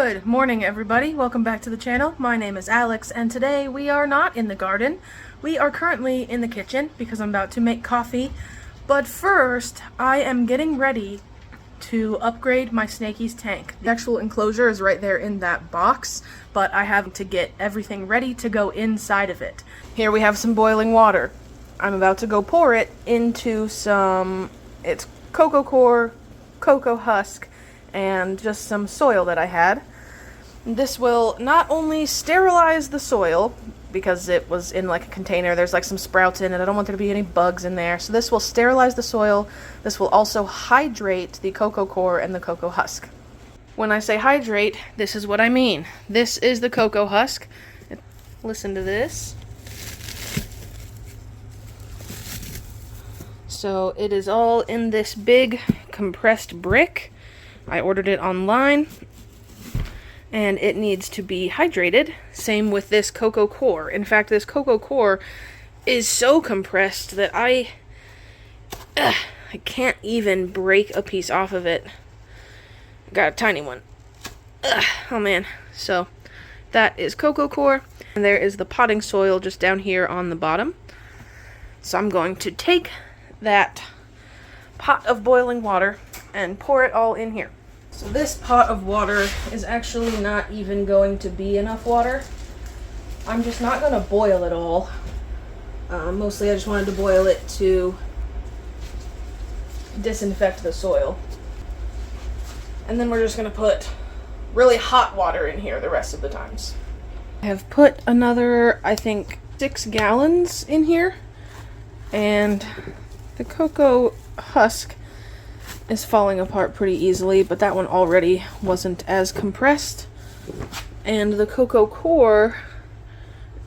Good morning, everybody. Welcome back to the channel. My name is Alex, and today we are not in the garden. We are currently in the kitchen because I'm about to make coffee. But first, I am getting ready to upgrade my snakies tank. The actual enclosure is right there in that box, but I have to get everything ready to go inside of it. Here we have some boiling water. I'm about to go pour it into it's cocoa core, cocoa husk, and just some soil that I had. This will not only sterilize the soil, because it was in like a container, there's like some sprouts in it, I don't want there to be any bugs in there, so this will sterilize the soil. This will also hydrate the cocoa core and the cocoa husk. When I say hydrate, this is what I mean. This is the cocoa husk. Listen to this. So it is all in this big compressed brick. I ordered it online, and it needs to be hydrated. Same with this cocoa core. In fact, this cocoa core is so compressed that I can't even break a piece off of it. Got a tiny one. Oh man. So that is cocoa core, and there is the potting soil just down here on the bottom. So I'm going to take that pot of boiling water and pour it all in here. So this pot of water is actually not even going to be enough water. I'm just not going to boil it all. Mostly I just wanted to boil it to disinfect the soil. And then we're just going to put really hot water in here the rest of the times. I have put another, I think, 6 gallons in here. And the cocoa husk is falling apart pretty easily, but that one already wasn't as compressed. And the cocoa core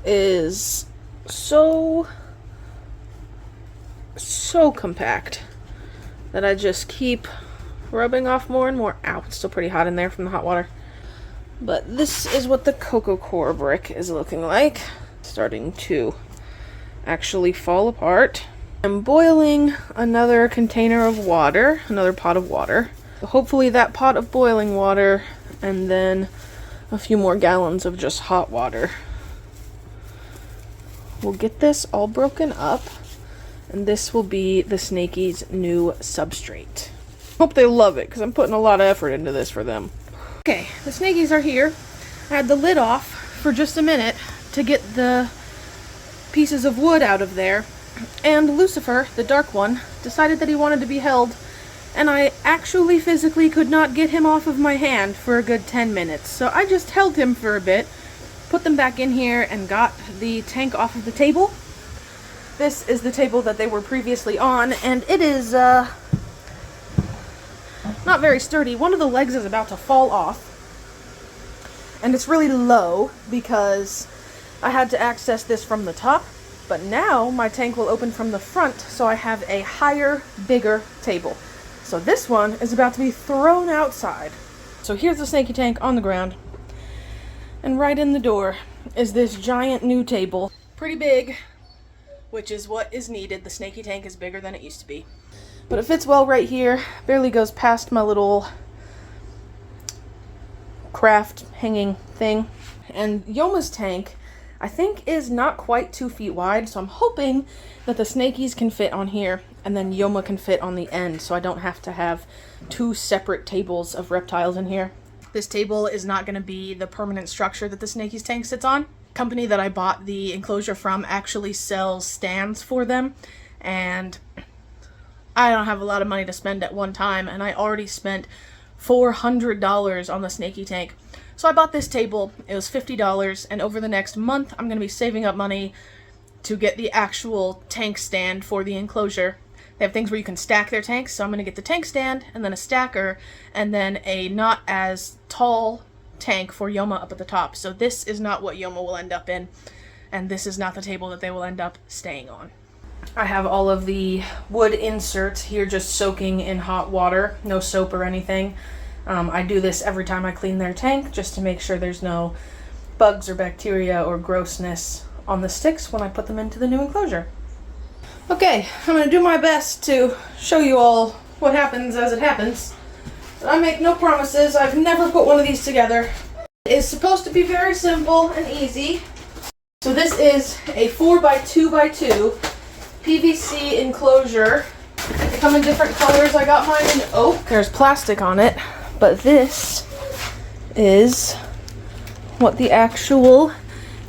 is so compact that I just keep rubbing off more and more. Ow, it's still pretty hot in there from the hot water. But this is what the cocoa core brick is looking like. Starting to actually fall apart. I'm boiling another container of water, another pot of water. Hopefully that pot of boiling water, and then a few more gallons of just hot water. We'll get this all broken up, and this will be the snakies' new substrate. Hope they love it, because I'm putting a lot of effort into this for them. Okay, the snakies are here. I had the lid off for just a minute to get the pieces of wood out of there. And Lucifer, the dark one, decided that he wanted to be held, and I actually physically could not get him off of my hand for a good 10 minutes. So I just held him for a bit, put them back in here, and got the tank off of the table. This is the table that they were previously on, and it is not very sturdy. One of the legs is about to fall off, and it's really low because I had to access this from the top. But now my tank will open from the front, so I have a higher, bigger table. So this one is about to be thrown outside. So here's the snaky tank on the ground. And right in the door is this giant new table. Pretty big, which is what is needed. The snaky tank is bigger than it used to be. But it fits well right here. Barely goes past my little craft hanging thing. And Yoma's tank, I think, is not quite 2 feet wide, so I'm hoping that the snakies can fit on here, and then Yoma can fit on the end, so I don't have to have 2 separate tables of reptiles in here. This table is not going to be the permanent structure that the snakies tank sits on. The company that I bought the enclosure from actually sells stands for them, and I don't have a lot of money to spend at one time, and I already spent $400 on the snaky tank. So I bought this table. It was $50, and over the next month I'm going to be saving up money to get the actual tank stand for the enclosure. They have things where you can stack their tanks, so I'm going to get the tank stand, and then a stacker, and then a not as tall tank for Yoma up at the top. So this is not what Yoma will end up in, and this is not the table that they will end up staying on. I have all of the wood inserts here just soaking in hot water, no soap or anything. I do this every time I clean their tank, just to make sure there's no bugs or bacteria or grossness on the sticks when I put them into the new enclosure. Okay, I'm going to do my best to show you all what happens as it happens. But I make no promises. I've never put one of these together. It's supposed to be very simple and easy. So this is a 4x2x2 PVC enclosure. They come in different colors. I got mine in oak. There's plastic on it, but this is what the actual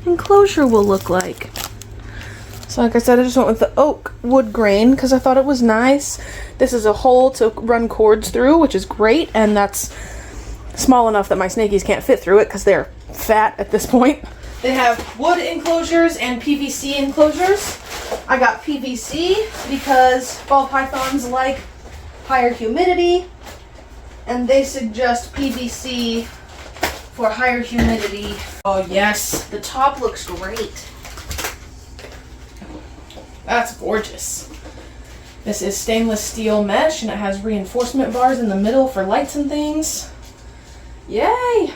enclosure will look like. So like I said, I just went with the oak wood grain because I thought it was nice. This is a hole to run cords through, which is great, and that's small enough that my snakies can't fit through it because they're fat at this point. They have wood enclosures and PVC enclosures. I got PVC because ball pythons like higher humidity, and they suggest PVC for higher humidity. Oh yes, the top looks great. That's gorgeous. This is stainless steel mesh, and it has reinforcement bars in the middle for lights and things. Yay!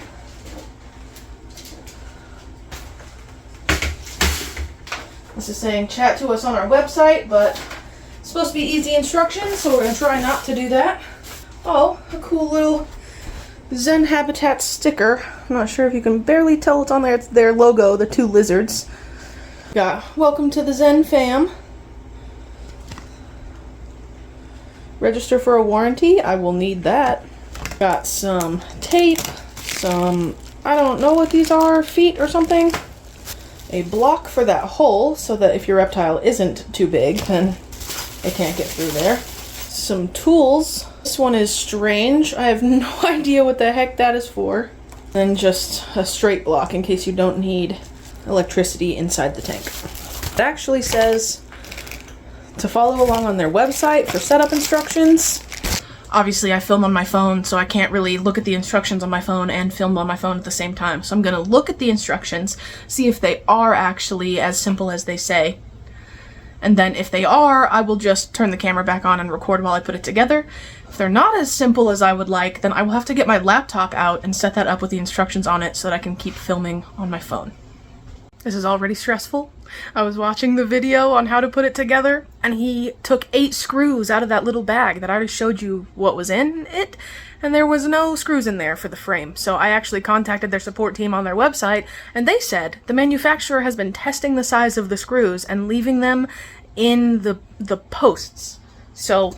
This is saying chat to us on our website, but it's supposed to be easy instructions, so we're going to try not to do that. Oh, a cool little Zen Habitat sticker. I'm not sure if you can barely tell what's on there. It's their logo, the two lizards. Got welcome to the Zen fam. Register for a warranty. I will need that. Got some tape, some, I don't know what these are, feet or something. A block for that hole so that if your reptile isn't too big, then it can't get through there. Some tools. This one is strange. I have no idea what the heck that is for. And just a straight block in case you don't need electricity inside the tank. It actually says to follow along on their website for setup instructions. Obviously I film on my phone, so I can't really look at the instructions on my phone and film on my phone at the same time. So I'm gonna look at the instructions, see if they are actually as simple as they say. And then if they are, I will just turn the camera back on and record while I put it together. If they're not as simple as I would like, then I will have to get my laptop out and set that up with the instructions on it so that I can keep filming on my phone. This is already stressful. I was watching the video on how to put it together, and he took 8 screws out of that little bag that I already showed you what was in it, and there was no screws in there for the frame. So I actually contacted their support team on their website, and they said the manufacturer has been testing the size of the screws and leaving them in the posts. So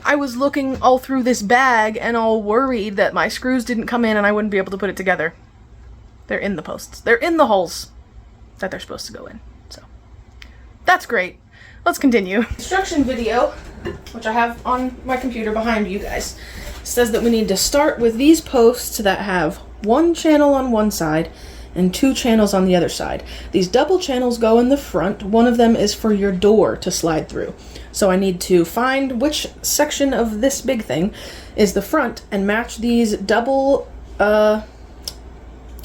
I was looking all through this bag and all worried that my screws didn't come in and I wouldn't be able to put it together. They're in the posts. They're in the holes that they're supposed to go in. So that's great. Let's continue. Instruction video, which I have on my computer behind you guys, says that we need to start with these posts that have 1 channel on one side and 2 channels on the other side. These double channels go in the front. One of them is for your door to slide through. So I need to find which section of this big thing is the front and match these double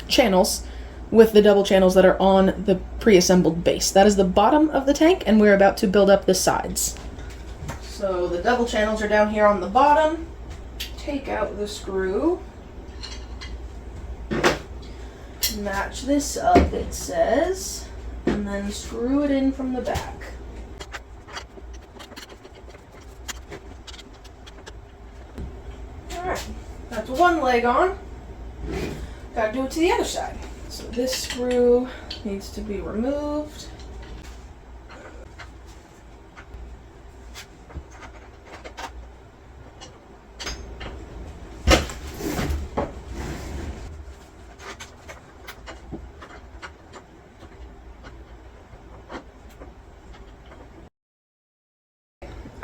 channels with the double channels that are on the pre-assembled base. That is the bottom of the tank, and we're about to build up the sides. So the double channels are down here on the bottom. Take out the screw. Match this up, it says, and then screw it in from the back. Alright, that's one leg on. Gotta do it to the other side. So this screw needs to be removed.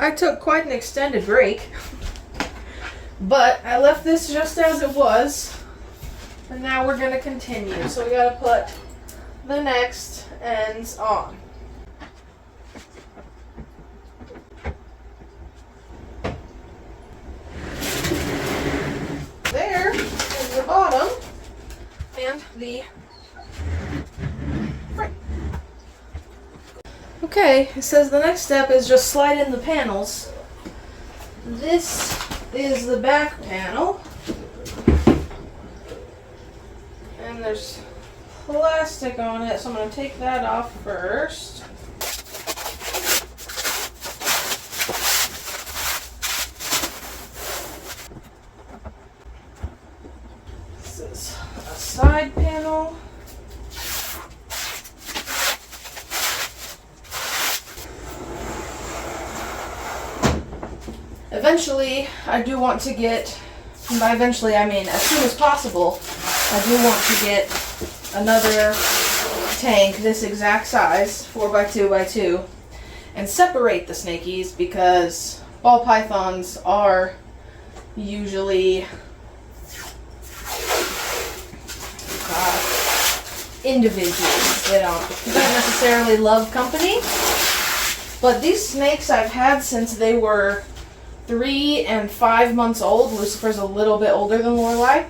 I took quite an extended break, but I left this just as it was. And now we're going to continue. So we got to put the next ends on. There is the bottom and the front. Okay, it says the next step is just slide in the panels. This is the back panel. And there's plastic on it, so I'm going to take that off first. eventually I do want to get, and by eventually I mean as soon as possible, I do want to get another tank this exact size, 4x2x2, and separate the snakies because ball pythons are usually individuals. They don't necessarily love company. But these snakes I've had since they were 3 and 5 months old. Lucifer's a little bit older than Lorelei.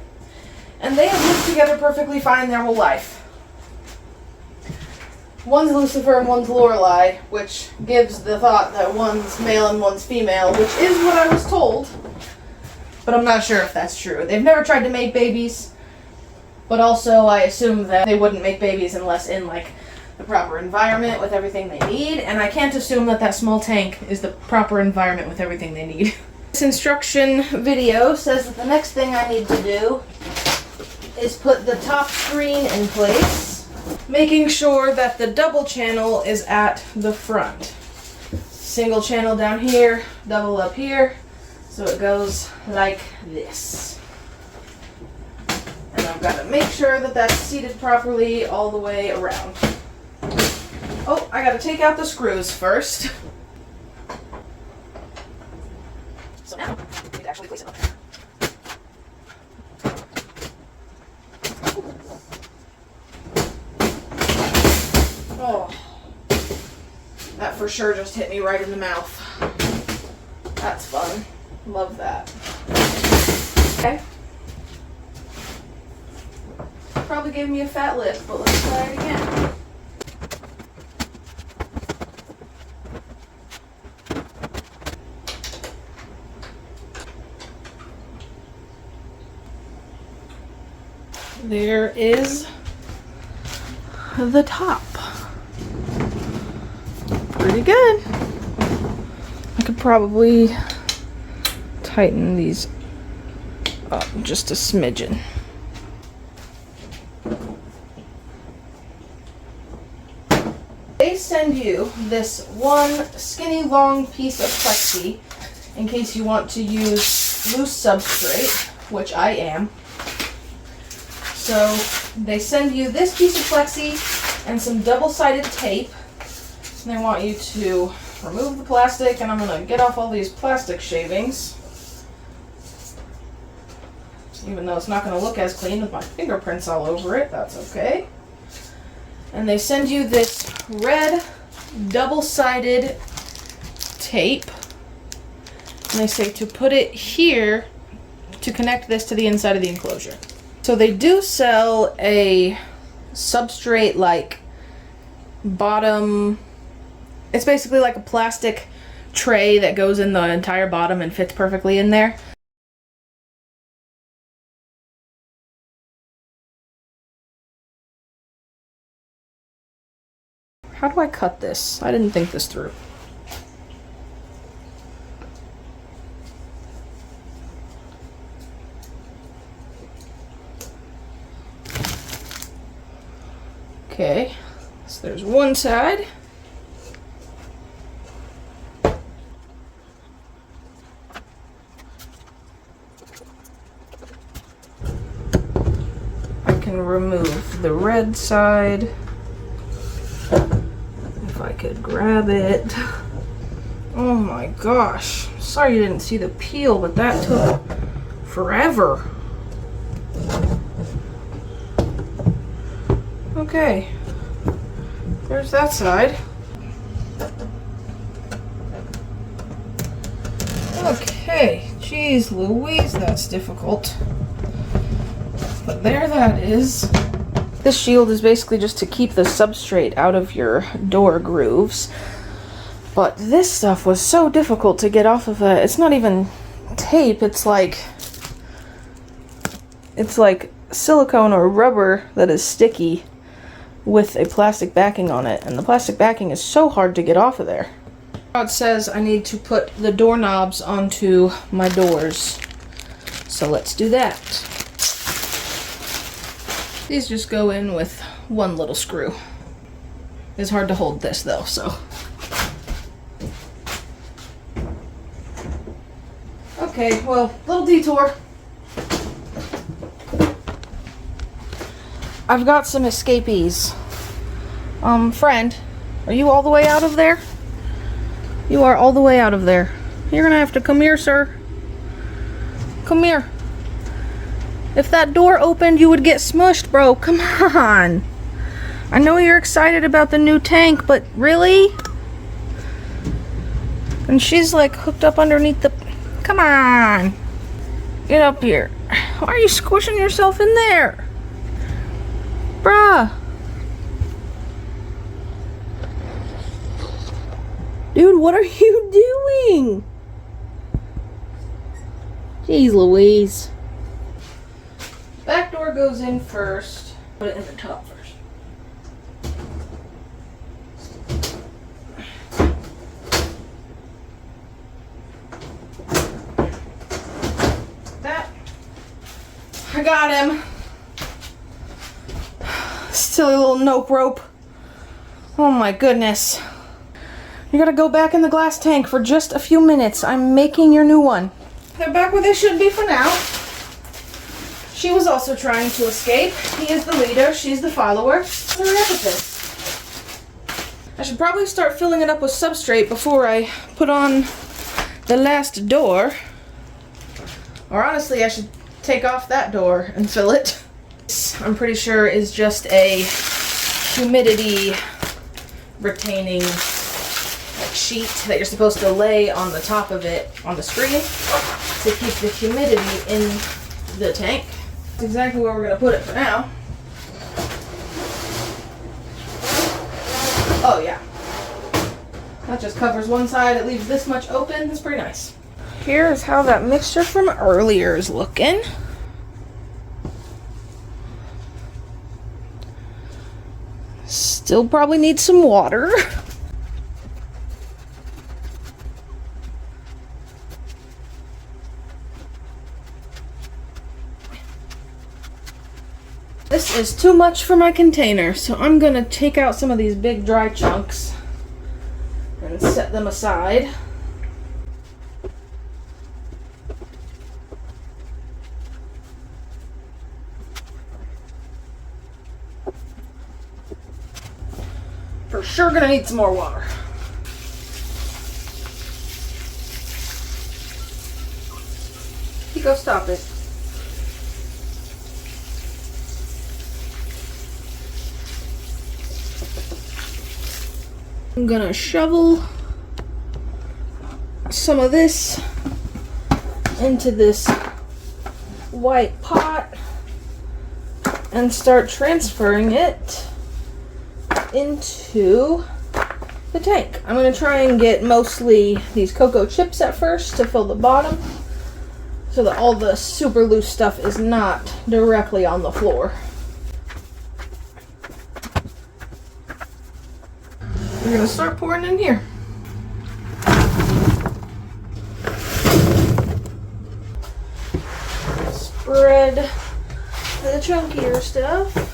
And they have lived together perfectly fine their whole life. One's Lucifer and one's Lorelei, which gives the thought that one's male and one's female, which is what I was told. But I'm not sure if that's true. They've never tried to make babies, but also I assume that they wouldn't make babies unless in like the proper environment with everything they need, and I can't assume that that small tank is the proper environment with everything they need. This instruction video says that the next thing I need to do is put the top screen in place, making sure that the double channel is at the front. Single channel down here, double up here, so it goes like this. And I've got to make sure that that's seated properly all the way around. Oh, I got to take out the screws first. So now, I need to actually place it up there. Oh, that for sure just hit me right in the mouth. That's fun. Love that. Okay. Probably gave me a fat lip, but let's try it again. There is the top. Pretty good. I could probably tighten these up just a smidgen. They send you this one skinny long piece of plexi in case you want to use loose substrate, which I am. So they send you this piece of plexi and some double-sided tape. And they want you to remove the plastic, and I'm going to get off all these plastic shavings. Even though it's not going to look as clean with my fingerprints all over it, that's okay. And they send you this red double-sided tape. And they say to put it here to connect this to the inside of the enclosure. So they do sell a substrate like bottom. It's basically like a plastic tray that goes in the entire bottom and fits perfectly in there. How do I cut this? I didn't think this through. Okay, so there's one side. I can remove the red side. If I could grab it. Oh my gosh. Sorry you didn't see the peel, but that took forever. Okay, there's that side. Okay, geez Louise, that's difficult. But there that is. This shield is basically just to keep the substrate out of your door grooves. But this stuff was so difficult to get off of it. It's not even tape, it's like silicone or rubber that is sticky with a plastic backing on it, and the plastic backing is so hard to get off of there. It says I need to put the doorknobs onto my doors, so let's do that. These just go in with one little screw. It's hard to hold this though, so. Okay, well, little detour. I've got some escapees. Friend, are you all the way out of there? You are all the way out of there. You're gonna have to come here, sir. Come here. If that door opened, you would get smushed, bro. Come on. I know you're excited about the new tank, but really? And she's like hooked up underneath the... Come on. Get up here. Why are you squishing yourself in there? Bruh. Dude, what are you doing? Jeez Louise. Back door goes in first. Put it in the top first. That. I got him. Silly little nope rope. Oh my goodness. You gotta go back in the glass tank for just a few minutes. I'm making your new one. They're back where they should be for now. She was also trying to escape. He is the leader, she's the follower. What's the rest of this? I should probably start filling it up with substrate before I put on the last door. Or honestly, I should take off that door and fill it. This, I'm pretty sure, is just a humidity retaining sheet that you're supposed to lay on the top of it on the screen to keep the humidity in the tank. That's exactly where we're going to put it for now. Oh yeah. That just covers one side. It leaves this much open. That's pretty nice. Here's how that mixture from earlier is looking. Still probably needs some water. This is too much for my container, so I'm gonna take out some of these big dry chunks and set them aside. For sure gonna need some more water. Go stop it. I'm gonna shovel some of this into this white pot and start transferring it into the tank. I'm gonna try and get mostly these cocoa chips at first to fill the bottom so that all the super loose stuff is not directly on the floor. We're gonna start pouring in here. Spread the chunkier stuff.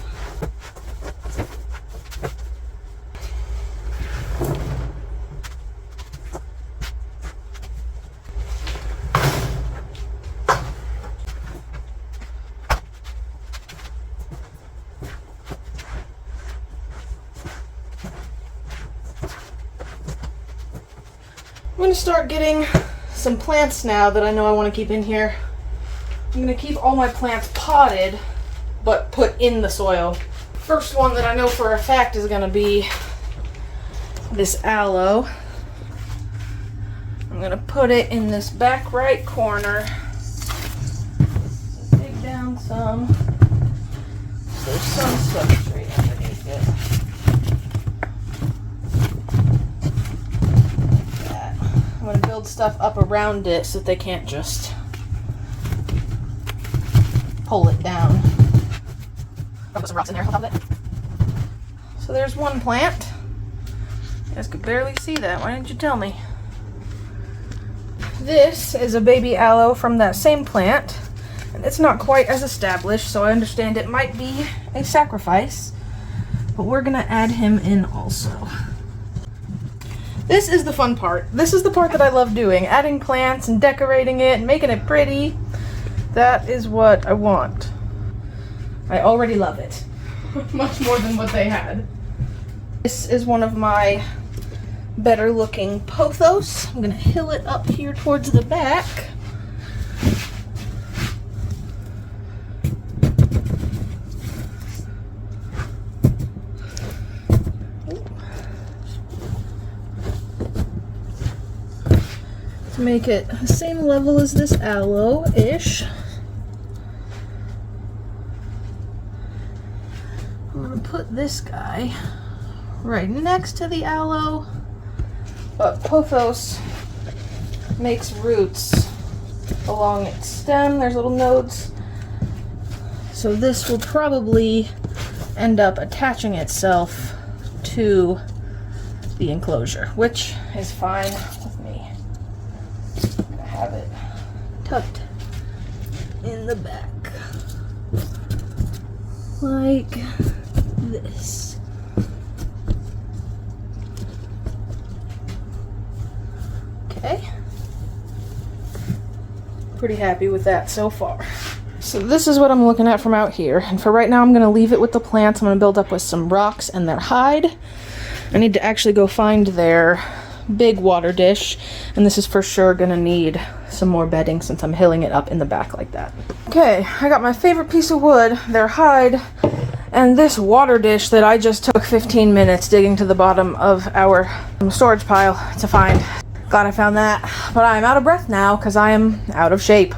I'm going to start getting some plants now that I know I want to keep in here. I'm going to keep all my plants potted, but put in the soil. First one that I know for a fact is going to be this aloe. I'm going to put it in this back right corner. Dig down some. There's some substrate underneath it. I'm going to build stuff up around it so that they can't just pull it down. I'll put some rocks in there on top of it. So there's one plant. You guys could barely see that. Why didn't you tell me? This is a baby aloe from that same plant. And it's not quite as established, so I understand it might be a sacrifice. But we're going to add him in also. This is the fun part. This is the part that I love doing. Adding plants and decorating it and making it pretty. That is what I want. I already love it. Much more than what they had. This is one of my better looking pothos. I'm gonna hill it up here towards the back. To make it the same level as this aloe-ish. I'm gonna put this guy right next to the aloe, but pothos makes roots along its stem. There's little nodes, so this will probably end up attaching itself to the enclosure, which is fine with me. I'm gonna have it tucked in the back like this. Okay. Pretty happy with that so far. So this is what I'm looking at from out here. And for right now, I'm going to leave it with the plants. I'm going to build up with some rocks and their hide. I need to actually go find their big water dish. And this is for sure going to need some more bedding since I'm hilling it up in the back like that. Okay, I got my favorite piece of wood, their hide, and this water dish that I just took 15 minutes digging to the bottom of our storage pile to find. Glad I found that, but I'm out of breath now because I am out of shape.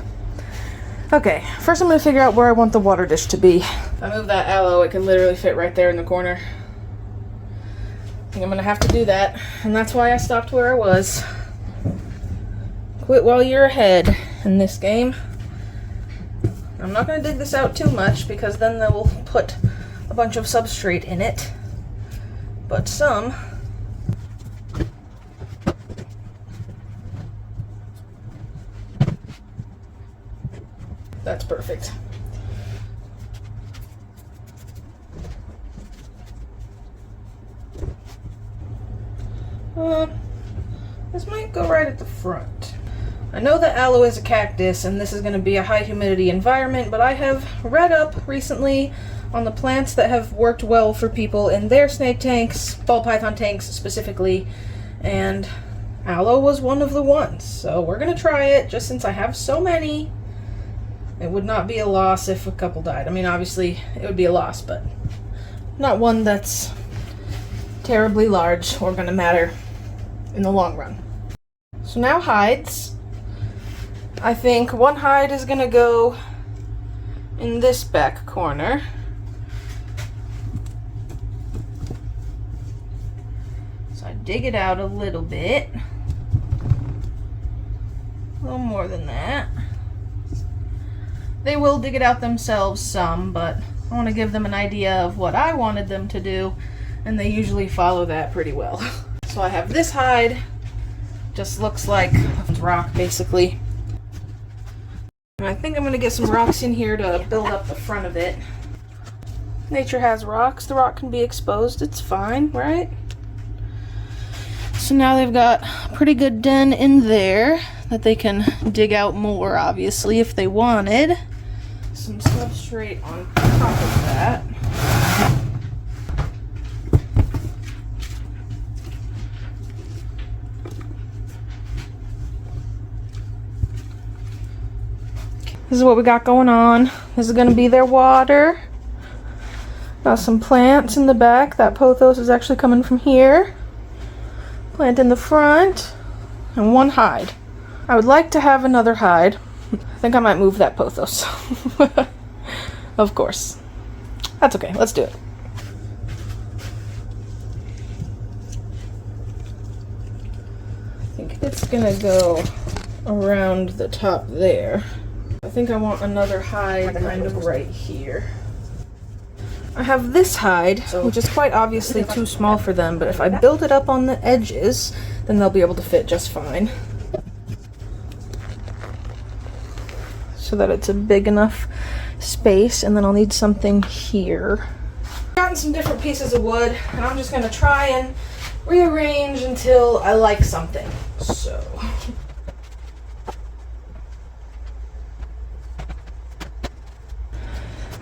Okay, first I'm going to figure out where I want the water dish to be. If I move that aloe, it can literally fit right there in the corner. I think I'm going to have to do that, and that's why I stopped where I was. Quit while you're ahead in this game. I'm not going to dig this out too much because then they will put a bunch of substrate in it, but some. That's perfect. This might go right at the front. I know that aloe is a cactus and this is going to be a high humidity environment, but I have read up recently on the plants that have worked well for people in their snake tanks, ball python tanks specifically, and aloe was one of the ones. So we're going to try it just since I have so many. It would not be a loss if a couple died. I mean, obviously it would be a loss, but not one that's terribly large or going to matter in the long run. So now hides. I think one hide is going to go in this back corner. So I dig it out a little bit. A little more than that. They will dig it out themselves some, but I want to give them an idea of what I wanted them to do, and they usually follow that pretty well. So I have this hide, just looks like rock basically. And I think I'm going to get some rocks in here to build up the front of it. Nature has rocks, the rock can be exposed, it's fine, right? So now they've got a pretty good den in there that they can dig out more, obviously, if they wanted. Some substrate on top of that. This is what we got going on. This is going to be their water. Got some plants in the back. That pothos is actually coming from here. Plant in the front. And one hide. I would like to have another hide. I think I might move that pothos. Of course. That's okay. Let's do it. I think it's going to go around the top there. I think I want another hide kind of right here. I have this hide, which is quite obviously too small for them, but if I build it up on the edges, then they'll be able to fit just fine. So that it's a big enough space, and then I'll need something here. I've gotten some different pieces of wood, and I'm just going to try and rearrange until I like something. So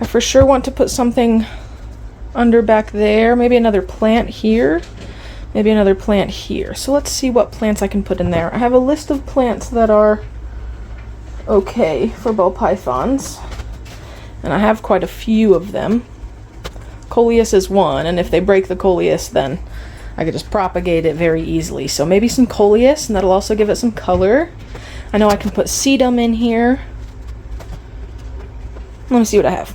I for sure want to put something under back there, maybe another plant here, maybe another plant here. So let's see what plants I can put in there. I have a list of plants that are okay for ball pythons, and I have quite a few of them. Coleus is one, and if they break the Coleus, then I could just propagate it very easily. So maybe some Coleus, and that'll also give it some color. I know I can put sedum in here. Let me see what I have.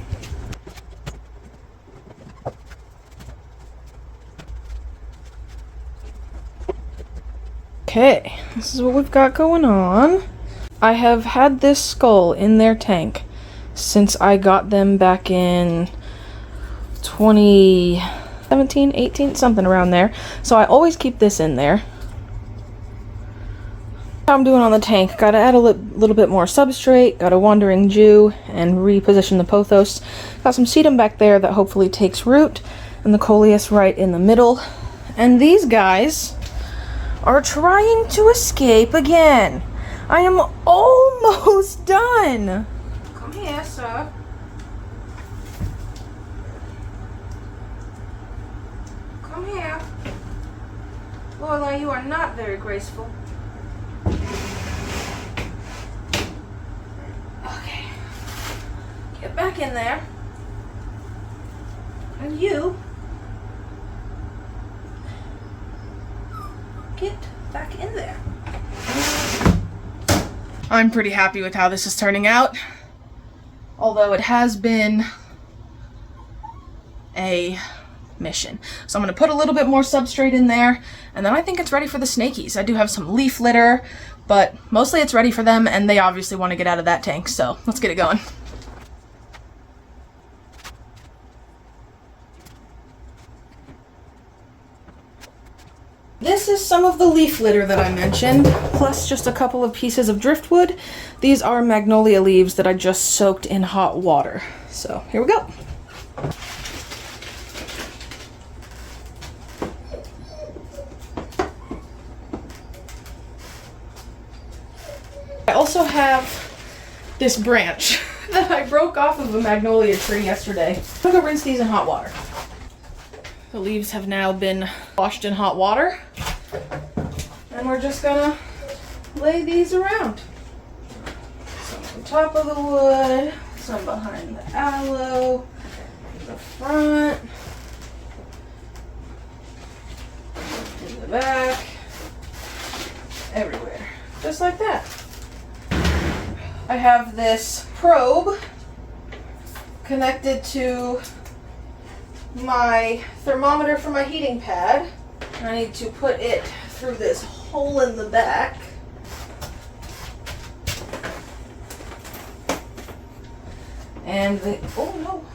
Okay, this is what we've got going on. I have had this skull in their tank since I got them back in 2017, 18, something around there. So I always keep this in there. How I'm doing on the tank, gotta add a little bit more substrate, got a wandering Jew, and reposition the pothos. Got some sedum back there that hopefully takes root, and the coleus right in the middle. And these guys are trying to escape again. I am almost done. Come here, sir. Come here. Lorelai, you are not very graceful. Okay. Get back in there. And you get back in there. I'm pretty happy with how this is turning out, although it has been a mission. So I'm going to put a little bit more substrate in there, and then I think it's ready for the snakies. I do have some leaf litter, but mostly it's ready for them, and they obviously want to get out of that tank, so let's get it going. This is some of the leaf litter that I mentioned, plus just a couple of pieces of driftwood. These are magnolia leaves that I just soaked in hot water. So here we go. I also have this branch that I broke off of a magnolia tree yesterday. I'm gonna rinse these in hot water. The leaves have now been washed in hot water, and we're just gonna lay these around. Some on top of the wood, some behind the aloe, the front, in the back, everywhere, just like that. I have this probe connected to my thermometer for my heating pad. I need to put it through this hole in the back. And oh no,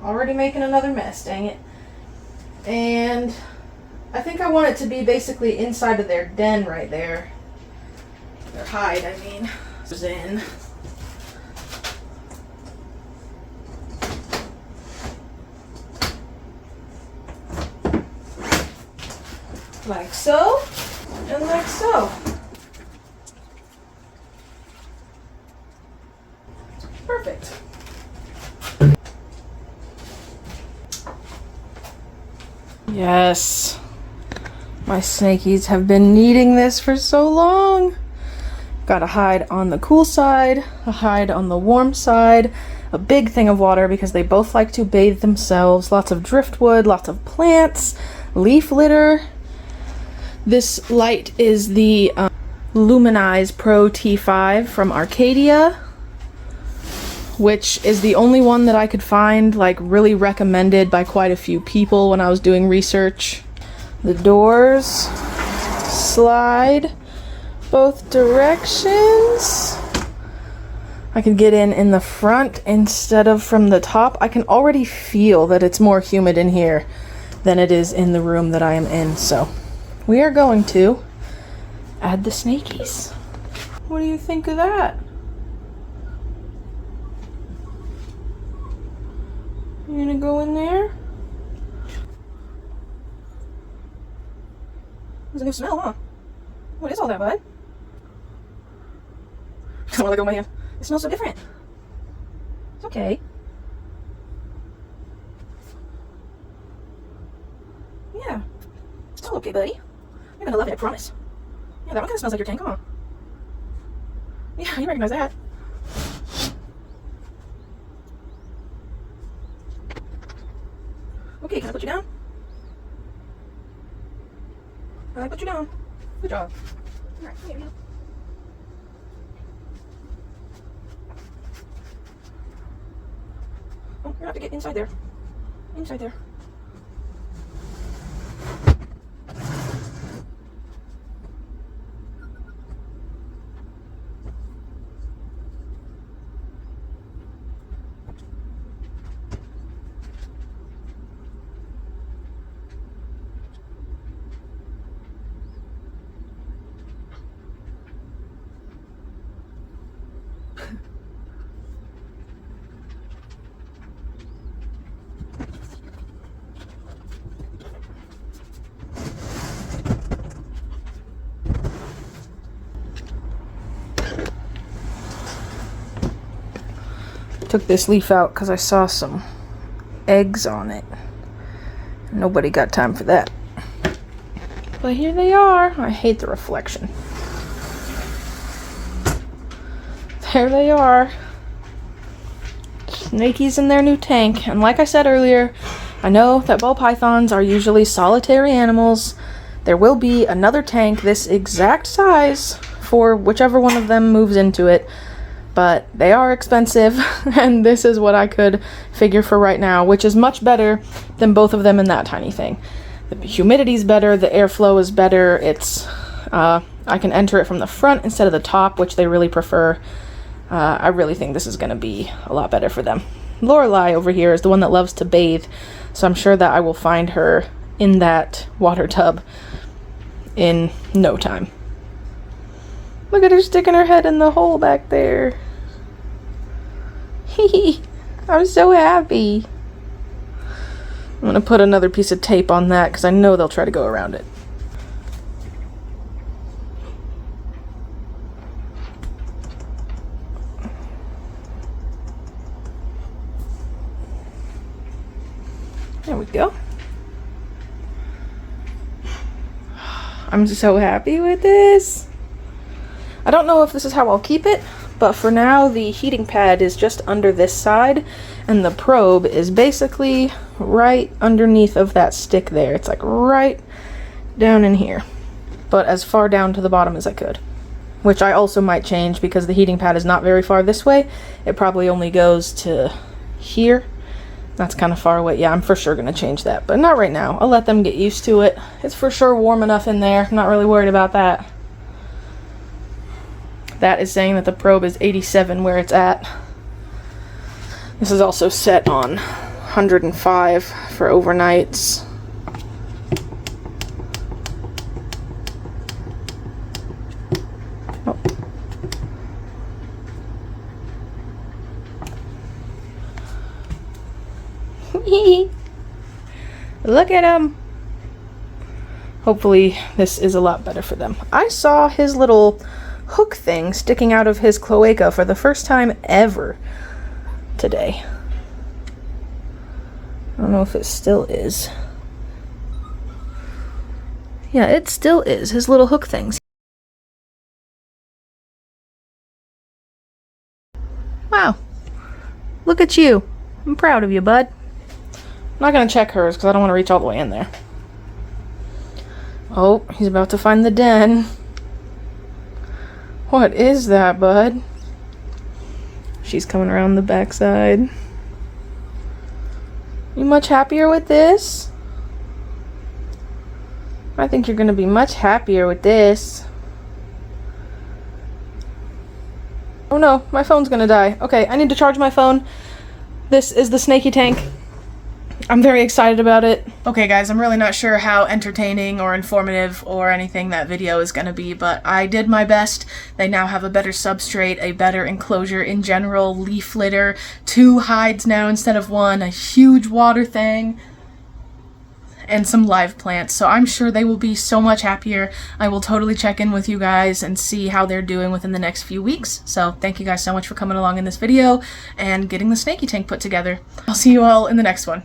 already making another mess, dang it. And I think I want it to be basically inside of their den right there. Their hide, I mean. In. Like so, and like so. Perfect. Yes. My snakies have been needing this for so long. Got a hide on the cool side, a hide on the warm side, a big thing of water because they both like to bathe themselves, lots of driftwood, lots of plants, leaf litter. This light is the Luminize Pro T5 from Arcadia, which is the only one that I could find like really recommended by quite a few people when I was doing research. The doors slide both directions. I could get in the front instead of from the top. I can already feel that it's more humid in here than it is in the room that I am in, so we are going to add the snakies. What do you think of that? You gonna go in there? There's a new smell, huh? What is all that, bud? I don't want to let go of my hand. It smells so different. It's okay. Yeah. It's all okay, buddy. You're gonna love it, I promise. Yeah, that one kind of smells like your tank, huh? Yeah, you recognize that. Okay, can I put you down? Can I put you down? Good job. Alright, here you go. Oh, you're gonna have to get inside there. Inside there. Took this leaf out because I saw some eggs on it. Nobody got time for that. But here they are. I hate the reflection. There they are. Snakies in their new tank. And like I said earlier, I know that ball pythons are usually solitary animals. There will be another tank this exact size for whichever one of them moves into it. But they are expensive, and this is what I could figure for right now, which is much better than both of them in that tiny thing. The humidity's better, the airflow is better, it's, I can enter it from the front instead of the top, which they really prefer. I really think this is going to be a lot better for them. Lorelei over here is the one that loves to bathe, so I'm sure that I will find her in that water tub in no time. Look at her sticking her head in the hole back there. Hee, I'm so happy. I'm going to put another piece of tape on that because I know they'll try to go around it. There we go. I'm so happy with this. I don't know if this is how I'll keep it, but for now the heating pad is just under this side and the probe is basically right underneath of that stick there. It's like right down in here, but as far down to the bottom as I could, which I also might change because the heating pad is not very far this way. It probably only goes to here. That's kind of far away. Yeah, I'm for sure going to change that, but not right now. I'll let them get used to it. It's for sure warm enough in there. I'm not really worried about that. That is saying that the probe is 87 where it's at. This is also set on 105 for overnights. Oh. Look at him. Hopefully this is a lot better for them. I saw his little hook thing sticking out of his cloaca for the first time ever today. I don't know if it still is. Yeah, it still is. His little hook things. Wow. Look at you. I'm proud of you, bud. I'm not going to check hers because I don't want to reach all the way in there. Oh, he's about to find the den. What is that, bud? She's coming around the backside. You much happier with this? I think you're going to be much happier with this. Oh no, my phone's going to die. Okay, I need to charge my phone. This is the snaky tank. I'm very excited about it. Okay guys, I'm really not sure how entertaining or informative or anything that video is going to be, but I did my best. They now have a better substrate, a better enclosure in general, leaf litter, 2 hides now instead of 1, a huge water thing, and some live plants. So I'm sure they will be so much happier. I will totally check in with you guys and see how they're doing within the next few weeks. So thank you guys so much for coming along in this video and getting the snaky tank put together. I'll see you all in the next one.